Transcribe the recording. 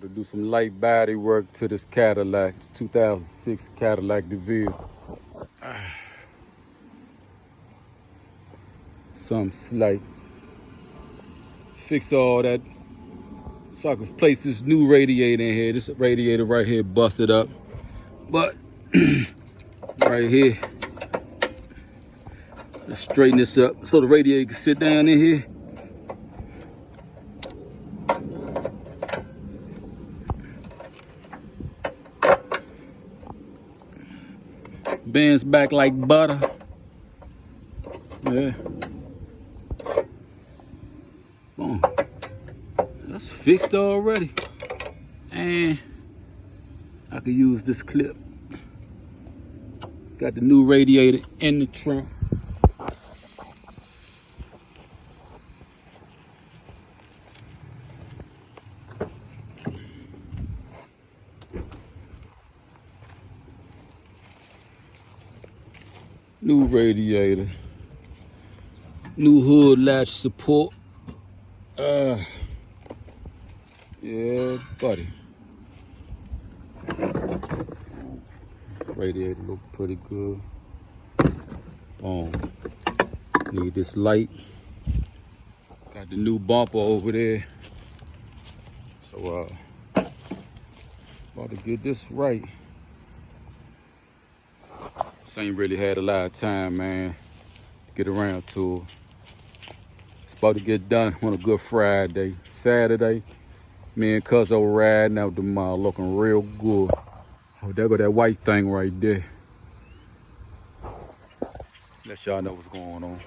To do some light body work to this Cadillac. It's 2006 Cadillac DeVille. Some slight. Fix all that so I can place this new radiator in here. This radiator right here busted up. But right here, let's straighten this up so the radiator can sit down in here. Bends back like butter. Yeah. Boom. That's fixed already. And I could use this clip. Got the new radiator in the trunk. New radiator. New hood latch support. Yeah, buddy. Radiator look pretty good. Boom. Need this light. Got the new bumper over there. So about to get this right. This ain't really had a lot of time, man, to get around to it. It's about to get done on a good Friday. Saturday, me and Cuz were riding out the mall looking real good. Oh, there go that white thing right there. Let y'all know what's going on.